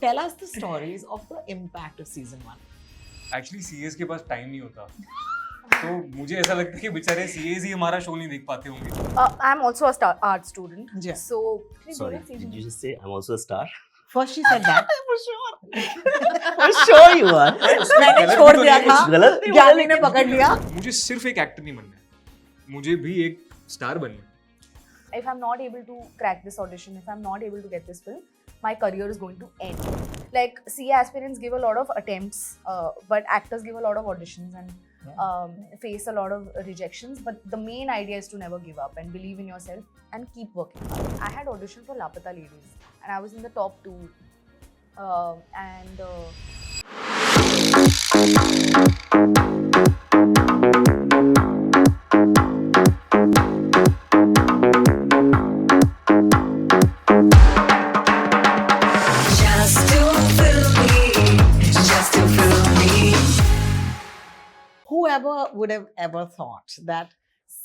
Tell us the stories of the impact of season 1. Actually CS के पास time नहीं होता, तो मुझे ऐसा लगता है कि बेचारे सीएस ही हमारा शो नहीं देख पाते होंगे. I'm also a art student. Yeah. So, Sorry, did you just say I'm also a star? First she said that. For sure. For sure you are. मैंने गलत छोड़ तो दिया नहीं था. कुछ गलत नहीं बोला ज्ञानी ने लेकिन- पकड़ लिया. मुझे सिर्फ एक एक्टर नहीं बनना है, मुझे भी एक स्टार बनना है. if I'm not able to crack this audition, if I'm not able to get this film, my career is going to end. Like, CA aspirants give a lot of attempts, but actors give a lot of auditions and face a lot of rejections. But the main idea is to never give up and believe in yourself and keep working hard. I had auditioned for Lapata Ladies and I was in the top 2. Just to fill me, just to fill me. Whoever would have ever thought that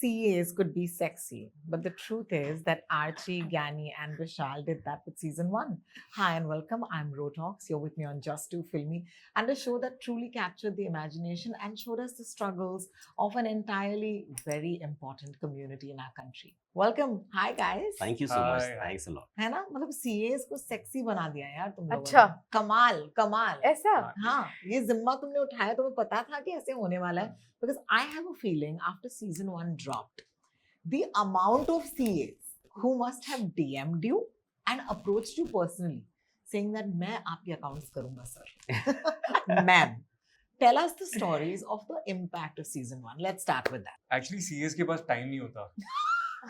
CAs could be sexy, but the truth is that Archie, Gyani, and Vishal did that with season 1. Hi and welcome. I'm Rotox. You're with me on Just Too Filmy, and a show that truly captured the imagination and showed us the struggles of an entirely very important community in our country. Welcome. Hi guys. Thank you so much. Hi. Thanks a lot. है ना, मतलब CAs को sexy बना दिया यार तुम लोगों अच्छा. ने. कमाल कमाल. ऐसा? हाँ, ये जिम्मा तुमने उठाया, तुम्हें पता था कि ऐसे होने वाला है. Because I have a feeling after season 1 dropped, the amount of CAs who must have DM'd you and approached you personally saying that मैं आपके accounts करूँगा sir. Ma'am, tell us the stories of the impact of season 1. Let's start with that. Actually CS के पास time नहीं होता,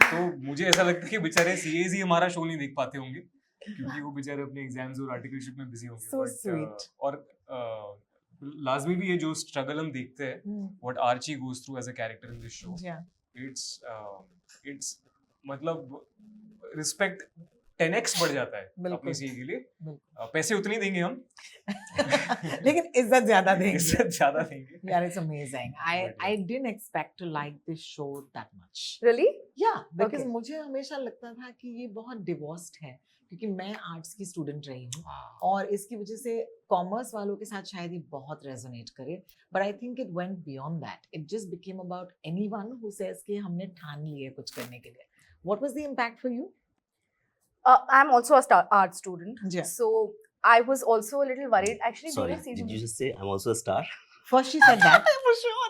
तो मुझे ऐसा लगता है कि बेचारे सीएस ही हमारा शो नहीं देख पाते होंगे, क्योंकि वो बेचारे अपने एग्जाम्स और आर्टिकलशिप में बिजी होंगे. So sweet. और लाजमी भी ये जो स्ट्रगल हम देखते हैं, what Archie goes through as a character in this show, Yeah. It's मतलब रिस्पेक्ट 10x बढ़ जाता है बिल्कुल. अपनी सीए के लिए. बिल्कुल. पैसे उतने ही देंगे हम, लेकिन इज्जत ज्यादा देंगे. इज्जत ज्यादा देंगे. Yeah, it's amazing. I didn't expect to like this show that much. Really? Yeah, because Okay. मुझे हमेशा लगता था कि ये बहुत डिवोर्स्ड है, क्योंकि मैं आर्ट्स की स्टूडेंट रही हूँ और इसकी वजह से कॉमर्स वालों के साथ शायद ये बहुत रेजोनेट करे. But I think it went beyond that. It just became about anyone who says कि हमने ठान लिए कुछ करने के लिए. What was the impact for you? I'm also a art student. Yeah. So, I was also a little worried. Actually, Sorry, during season did you just say I'm also a star? First she said that. For sure.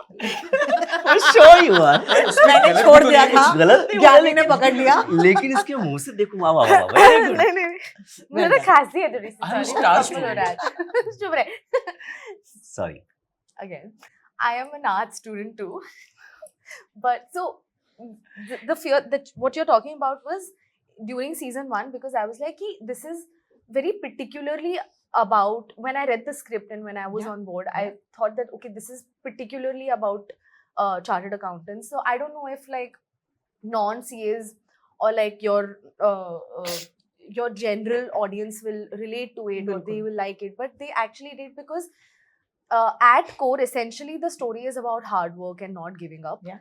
For sure you are. मैंने छोड़ तो दिया नहीं था. गलत नहीं बोला ज्ञानी ने लेकिन- पकड़ लिया. लेकिन इसके मुंह से देखो वाह वाह वाह very good. नहीं नहीं मुझे ना खांसी है थोड़ी सी. I'm sorry, star मुझे हो रहा है. चुप रहे. Sorry. Again, I am an art student too. But so the fear that what you're talking about was during season 1, because I was like, this is very particularly about, when I read the script and when I was Yeah. on board, I thought that, okay, this is particularly about chartered accountants. So I don't know if like non-CAs or like your general audience will relate to it or they Bilkul. will like it, but they actually did, because at core, essentially, the story is about hard work and not giving up. Yeah.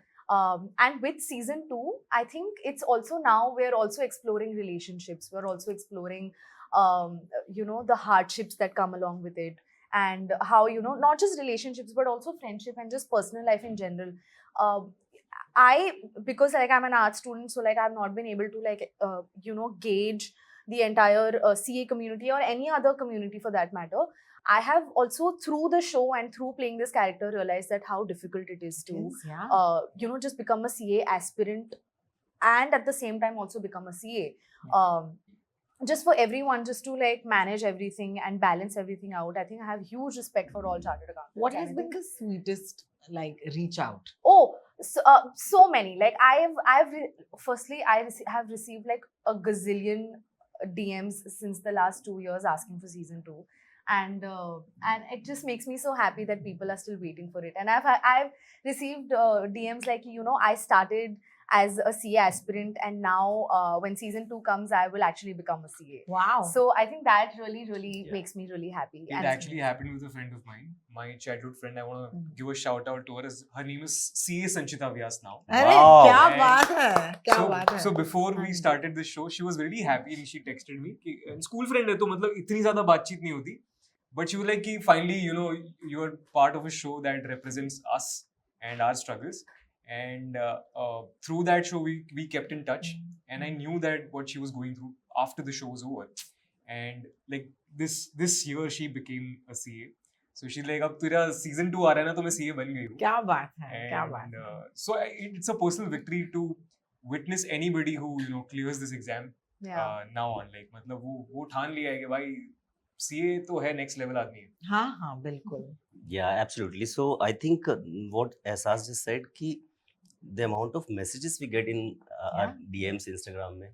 And with season 2, I think it's also now we're also exploring relationships. We're also exploring, the hardships that come along with it, and how, not just relationships, but also friendship and just personal life in general. Because like I'm an art student, so like I've not been able to like, gauge the entire CA community or any other community for that matter. I have also, through the show and through playing this character, realized that how difficult it is to, Yes, yeah. just become a CA aspirant and at the same time also become a CA. Just for everyone, just to like manage everything and balance everything out. I think I have huge respect for all chartered accountants. What And has I been think- the sweetest like reach out? Oh, so many. Like firstly, I have received like a gazillion DMs since the last 2 years asking for season 2. And it just makes me so happy that people are still waiting for it. And I've received DMs like, I started as a CA aspirant, and now when season 2 comes, I will actually become a CA. Wow. So I think that really Yeah. makes me really happy. It And actually happened with a friend of mine, my childhood friend. I want to Mhm. give a shout out to her. Her name is CA Sanchita Vyas now. अरे Wow. क्या And बात है क्या so, बात है so before हाँ we ji. started this show, she was really happy and she texted me कि school friend है तो मतलब इतनी ज़्यादा बातचीत नहीं होती, but she was like कि finally you are part of a show that represents us and our struggles, and through that show we kept in touch, and I knew that what she was going through after the show was over, and like this year she became a CA. So she's like अब तेरा season 2 आ रहा है ना तो मैं CA बन गई हूँ. क्या बात है क्या बात And है so it's a personal victory to witness anybody who clears this exam yeah. now on. Like मतलब वो ठान लिया है कि भाई CA तो है next level आदमी है. हाँ हाँ बिल्कुल Yeah, absolutely. So I think what Ehsas just said, ki the amount of messages we get in our Yeah. DMs, Instagram, mein,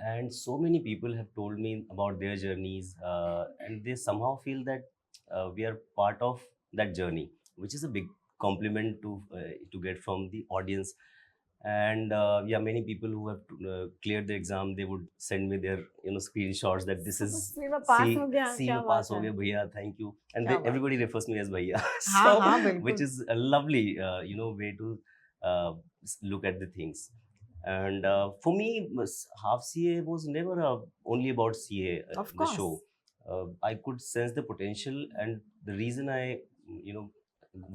and so many people have told me about their journeys, and they somehow feel that we are part of that journey, which is a big compliment to get from the audience. And yeah, many people who have cleared the exam, they would send me their screenshots that this is CA में पास C हो गया C क्या में pass बात हो है गया भैया, thank you, and क्या बात everybody refers me as भैया. हाँ So हाँ which बिल्कुल is a lovely way to look at the things. And for me, half CA was never only about CA, Of the show. course. I could sense the potential, and the reason I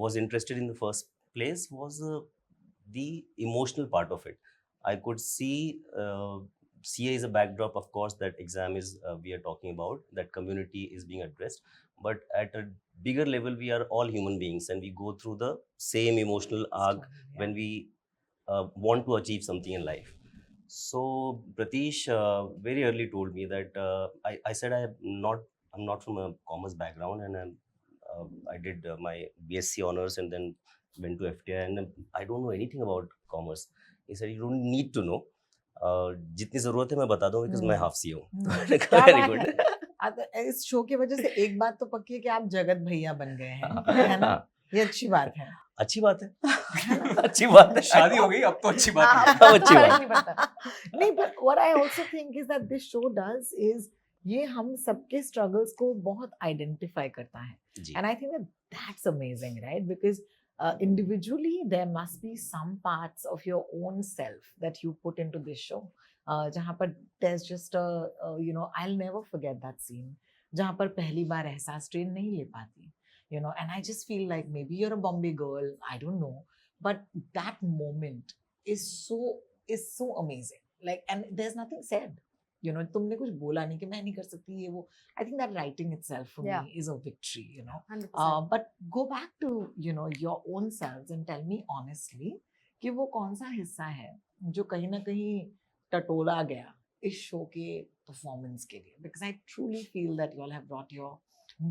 was interested in the first place was the emotional part of it. I could see CA is a backdrop, of course, that exam is we are talking about, that community is being addressed. But at a bigger level, we are all human beings and we go through the same emotional arc Yeah. when we want to achieve something in life. So Pratish very early told me that I said I'm not from a commerce background, and I did my BSc honors and then went to FTI, and I don't know anything about commerce. He said you don't need to know. जितनी जरूरत है मैं बता दूं because मैं half CA हूँ. मैंने कहा, क्या very बात good. है इस शो की वजह से एक बात तो पक्की है कि आप जगत भैया बन गए हैं है ना ये अच्छी बात है अच्छी बात है. अच्छी बात है. शादी हो गई अब तो अच्छी बात हाँ, है. अब अच्छी फर्क बात. नहीं पड़ता. नहीं but what I also think is that this show does is ये हम सबके struggles को बहुत identify करता है जी. and I think that that's amazing right because individually there must be some parts of your own self that you put into this show जहाँ पर there's just a I'll never forget that scene जहाँ पर पहली बार एहसास train नहीं ले पाती and I just feel like maybe you're a Bombay girl I don't know but that moment is so amazing like and there's nothing said तुमने कुछ बोला नहीं कि मैं नहीं कर सकती ये वो I think that writing itself for Yeah. me is a victory 100%. but go back to your own selves and tell me honestly कि वो कौन सा हिस्सा है जो कहीं ना कहीं टटोला गया इस शो के परफॉर्मेंस के लिए because I truly feel that you all have brought your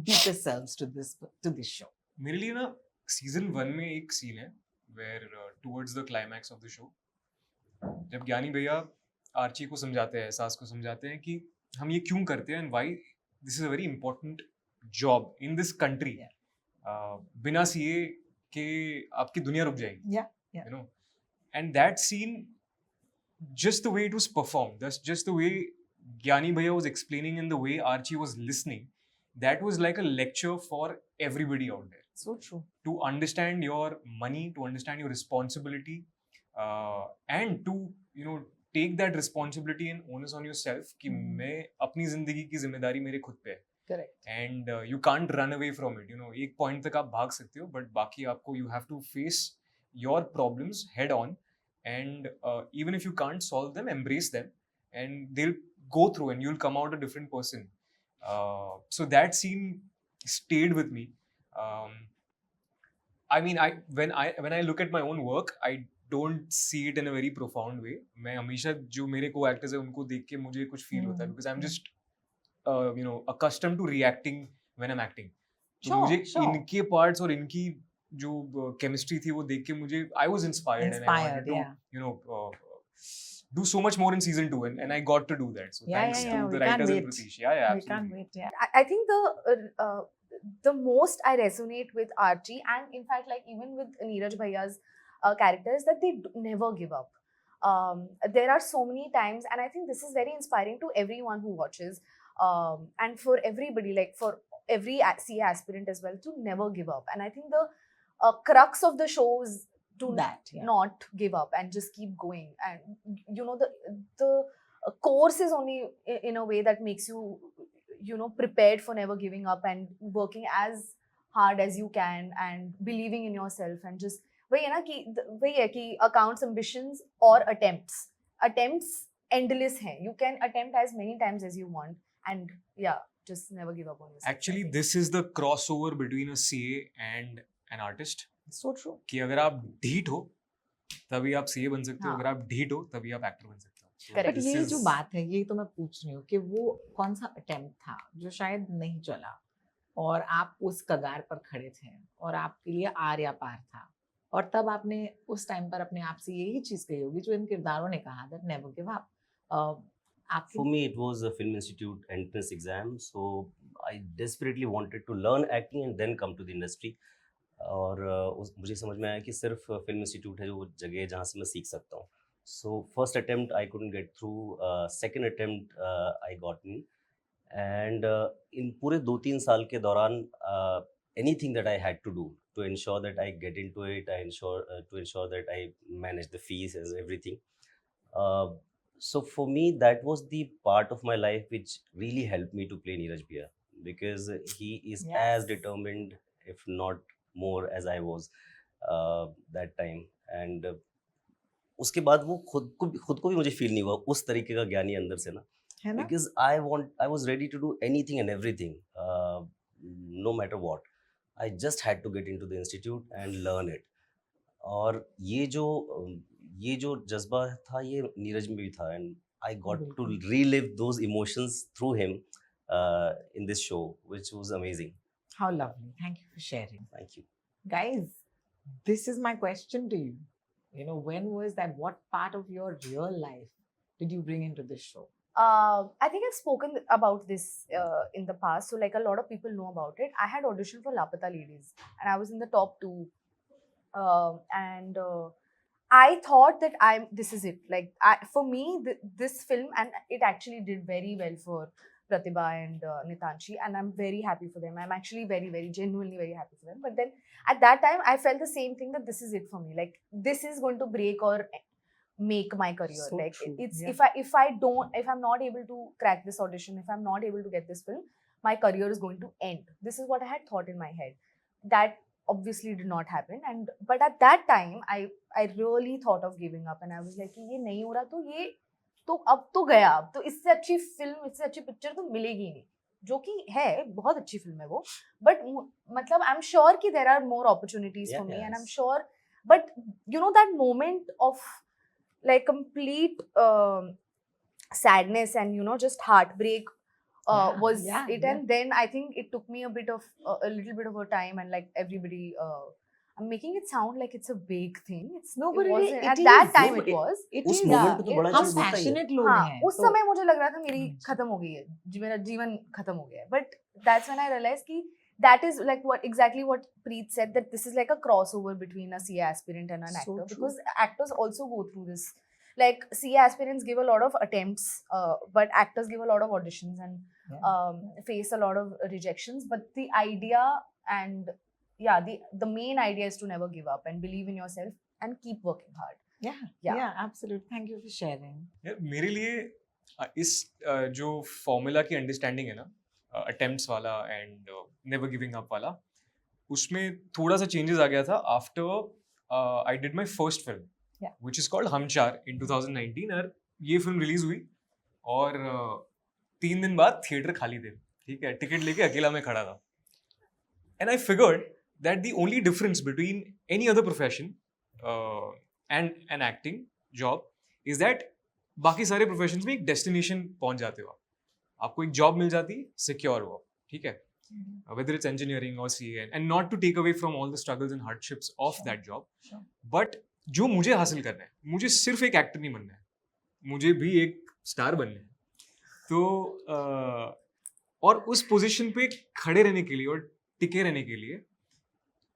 deepest selves to this show. मेरे लिए ना सीजन 1 में एक सीन है where towards the climax of the show जब ज्ञानी भैया आर्ची को समझाते हैं, एहसास को समझाते हैं कि हम ये क्यों करते हैं and why this is a very important job in this country. बिना CA के आपकी दुनिया रुक जाएगी. Yeah. And that scene, just the way it was performed, that's just the way Gyani Bhaiya was explaining and the way Archie was listening, that was like a lecture for everybody out there. So true. To understand your money, to understand your responsibility, and to take that responsibility and onus on yourself कि मैं अपनी जिंदगी की जिम्मेदारी मेरे खुद पे है. Correct. And you can't run away from it. एक point तक आप भाग सकते हो, but बाकी आपको you have to face your problems head on, and even if you can't solve them, embrace them, and they'll go through, and you'll come out a different person. So that scene stayed with me. I mean, when I look at my own work, I don't see it in a very profound way. मैं हमेशा जो मेरे co-actors हैं उनको देख के मुझे कुछ feel होता है because I'm just accustomed to reacting when I'm acting. तो मुझे इनके parts और इनकी जो chemistry थी वो देख के मुझे I was inspired and I wanted to do so much more in season 2 and I got to do that. So thanks to we the can't writers and wait. Pratish. Yeah, We can't absolutely. wait. Yeah. I think the most I resonate with Archie, and in fact, like even with Neeraj Bhaiya's character, is that they never give up. there are so many times, and I think this is very inspiring to everyone who watches, and for everybody, like for every CA aspirant as well, to never give up. And I think the crux of the show is to not give up and just keep going. And you know, the course is only in a way that makes you, you know, prepared for never giving up and working as hard as you can and believing in yourself. And just वही है ना कि वही है कि accounts ambitions or attempts endless हैं. You can attempt as many times as you want, and yeah, just never give up on yourself. Actually, this is the crossover between a CA and an artist. So true. कि अगर आप ढीठ हो तभी आप CA बन सकते हो, हाँ. अगर आप ढीठ हो तभी आप एक्टर बन सकते हो. So Correct. बट this ये is- जो बात है ये तो मैं पूछ रही हूँ कि वो कौन सा अटेम्प्ट था जो शायद नहीं चला और आप उस कगार पर खड़े थे और आपके लिए आर या पार था, और तब आपने उस टाइम पर अपने आप से यही चीज कही होगी जो इन किरदारों ने कहा, that never give up. For me, it was a film institute entrance exam, so I desperately wanted to learn acting and then come to the industry. और मुझे समझ में आया कि सिर्फ फिल्म इंस्टीट्यूट है जो वो जगह है जहाँ से मैं सीख सकता हूँ. So first attempt I couldn't get through, second attempt I got in, and in पूरे 2-3 साल के दौरान anything that I had to do to ensure that I get into it, to ensure that I manage the fees and everything. So for me, that was the part of my life which really helped me to play Neeraj Bhaiya, because he is as Yes. determined, if not more, as I was that time. And उसके बाद वो खुद को भी मुझे feel नहीं हुआ उस तरीके का ज्ञानी अंदर से ना, है ना? because I was ready to do anything and everything, no matter what. I just had to get into the institute and learn it. और ये जो जज्बा था ये नीरज में भी था, and I got to बिल्कुल. relive those emotions through him in this show, which was amazing. How lovely. Thank you for sharing. Thank you. Guys, this is my question to you. You know, when was that? What part of your real life did you bring into this show? I think I've spoken about this in the past, so like a lot of people know about it. I had auditioned for Lapata Ladies, and I was in the top 2, and I thought that this is it. Like for me, this film, and it actually did very well for Pratibha and Nitanshi, and I'm very happy for them. I'm actually very, very genuinely very happy for them. But then at that time, I felt the same thing, that this is it for me. Like this is going to break or make my career. So Like true. it's Yeah. if I'm not able to crack this audition, if I'm not able to get this film, my career is going to end. This is what I had thought in my head. That obviously did not happen. But at that time, I really thought of giving up, and I was like, ये नहीं हो रहा तो ये तो अब तो गया, अब तो इससे अच्छी फिल्म, इससे अच्छी पिक्चर तो मिलेगी नहीं, जो कि है बहुत अच्छी फिल्म है वो, बट मतलब आई एम श्योर कि there are more opportunities for me, and I am sure, but you know that moment of like complete sadness and, you know, just heartbreak was it. And then I think it took me a little bit of a time, and like everybody, I'm making it sound like it's a big thing. No, but it wasn't. it At that is. time No, it was. It उस is. moment पे तो बड़ा हम चीज़ होता ही है. passionate लोग हाँ, हैं. उस तो- समय मुझे लग रहा था मेरी खत्म हो गई है, मेरा जीवन खत्म हो गया है. But that's when I realized कि that is like what Preet said, that this is like a crossover between a CA aspirant and an So actor, true. because actors also go through this. Like CA aspirants give a lot of attempts, but actors give a lot of auditions and face a lot of rejections. But the idea and the main idea is to never give up and believe in yourself and keep working hard. Yeah, absolutely. Thank you for sharing. Yeah, मेरे लिए इस जो formula की understanding है ना, attempts वाला and never giving up वाला, उसमें थोड़ा सा चेंजेस आ गया था after I did my first film which is called हम चार इन 2019. और ये फिल्म रिलीज हुई और 3 दिन बाद थिएटर खाली थे, ठीक है, टिकट लेके अकेला मैं खड़ा था. And I figured that the only difference between any other profession and an acting job is that बाकी सारे प्रोफेशंस में एक डेस्टिनेशन पहुंच जाते हो, आपको एक जॉब मिल जाती है, सिक्योर हो, ठीक है, whether it's engineering or CA, and not to take away from all the struggles and hardships of that job, but जो मुझे हासिल करना है, मुझे सिर्फ एक एक्टर नहीं बनना है, मुझे भी एक स्टार बनना है. तो और उस पोजीशन पे खड़े रहने के लिए और टिके रहने के लिए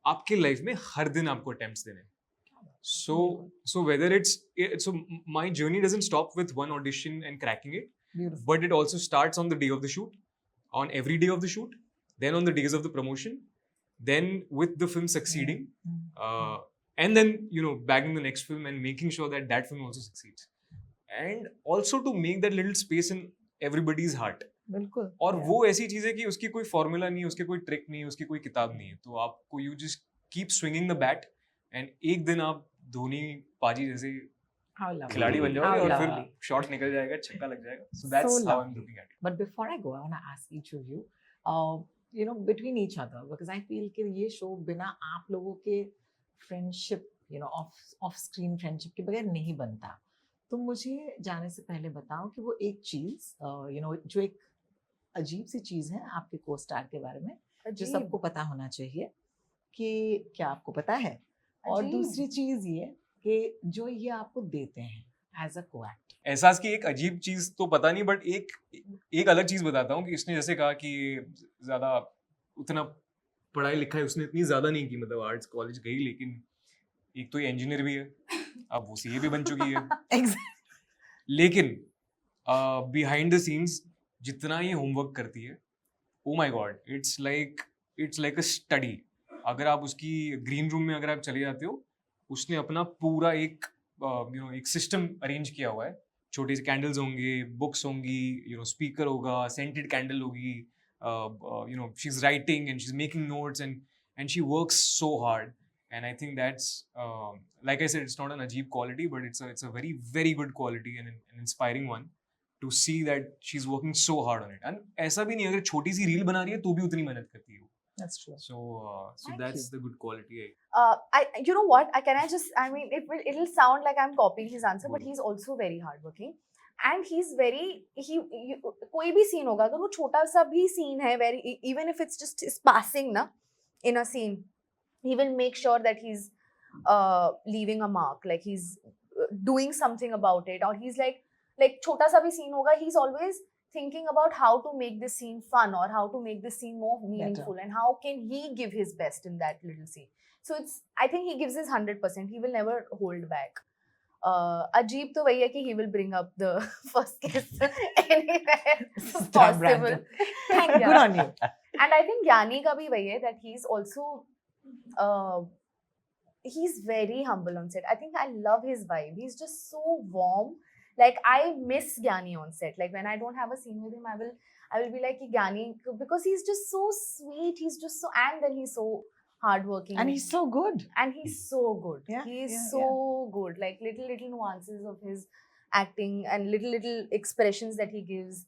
आपके लाइफ में हर दिन आपको अटेम्प्ट्स देने हैं. So whether so my journey doesn't stop with one audition and cracking it, Beautiful. but it also starts on the day of the shoot, on every day of the shoot, then on the days of the promotion, then with the film succeeding, and then bagging the next film and making sure that that film also succeeds, and also to make that little space in everybody's heart. बिल्कुल. और Yeah. वो ऐसी चीज है कि उसकी कोई formula नहीं है, उसके कोई ट्रिक नहीं है, उसकी कोई किताब नहीं है, तो आपको you just keep swinging the bat and एक दिन आप धोनी पाजी जैसे How lovely. खिलाड़ी बन जाओगे How और फिर lovely. शॉट निकल जाएगा, छक्का लग जाएगा. So that's So how I'm lovely. looking at it. But before I go, I want to ask each of you, between each other, because I feel कि ये show बिना आप लोगों के friendship, off screen friendship के बगैर नहीं बनता. तो मुझे जाने से पहले बताओ कि वो एक चीज, जो एक अजीब सी चीज है आपके को स्टार के बारे में, जो अजीब. सबको पता होना चाहिए, कि क्या आपको पता है, और अजीब. दूसरी चीज ये कि जो ये आपको देते हैं एज अ को-एक्टर. एहसास की एक अजीब चीज तो पता नहीं, बट एक अलग चीज बताता हूँ कि इसने जैसे कहा कि ज्यादा उतना पढ़ाई लिखाई उसने इतनी ज्यादा नहीं की, मतलब आर्ट्स कॉलेज गई, लेकिन एक तो ये इंजीनियर भी है, अब वो सीए भी बन चुकी है. लेकिन बिहाइंड द सीन्स जितना ये होमवर्क करती है, oh my God, it's like a study. अगर आप उसकी ग्रीन रूम में अगर आप चले जाते हो, उसने अपना पूरा एक सिस्टम अरेंज किया हुआ है. छोटे से कैंडल्स होंगे, बुक्स होंगी, स्पीकर होगा, सेंटेड कैंडल होगी, she is writing and she is making notes and she works so hard. And I think that's, like I said, it's not an ajeeb quality, but it's a very, very good quality and an inspiring one to see that she's working so hard on it. And ऐसा भी नहीं, अगर छोटी सी reel बना रही है तो भी उतनी मेहनत करती है वो. That's true. So Thank that's you. the good quality. You know what? I mean, it'll sound like I'm copying his answer, but he's also very hardworking. And he's कोई भी scene होगा, अगर वो छोटा सा भी scene है, even if it's just is passing na in a scene, he will make sure that he's leaving a mark, like he's doing something about it, or he's like छोटा सा भी scene होगा, he's always thinking about how to make this scene fun or how to make this scene more meaningful and how can he give his best in that little scene. So I think he gives his 100%. He will never hold back. Ajeeb to वही है कि he will bring up the first kiss anywhere Stop, possible. Brandon. Good on you. And I think Gyani ka bhi wahi hai that he's also he's very humble on set. I think I love his vibe. He's just so warm. Like I miss Gyani on set. Like when I don't have a scene with him, I will be like Gyani, because he's just so sweet. He's just so, and then he's so hardworking. And he's so good. And he's so good. Yeah, He is yeah, so good. Like little nuances of his acting and little expressions that he gives.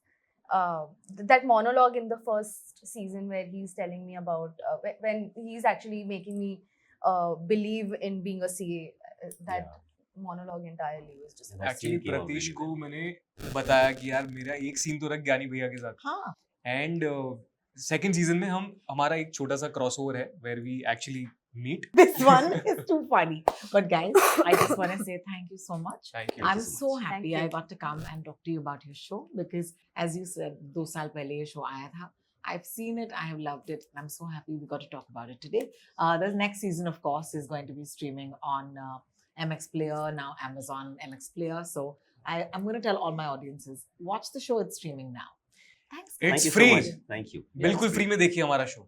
That monologue in the first season where he's telling me about when he's actually making me believe in being a CA. That monologue entirely was just. That Actually, scene came out Pratish really को well. मैंने बताया कि यार मेरा एक scene तो रख ज्ञानी भैया के साथ. हाँ. एंड सेकंड सीजन में हमारा एक छोटा सा क्रॉसओवर है where we actually meet. This one is too funny. But guys, I just want to say thank you so much. Thank you. I'm so so Thank happy you. I got to come and talk to you about your show, because as you said, 2 साल पहले ये show आया था. I've seen it, I have loved it. I'm so happy we got to talk about it today. The next season, of course, is going to be streaming on MX Player, now Amazon MX Player. So I'm going to tell all my audiences, watch the show, it's streaming now. Thanks. It's Thank you free. so much. Thank you. Yeah, बिल्कुल it's free में देखिए हमारा show.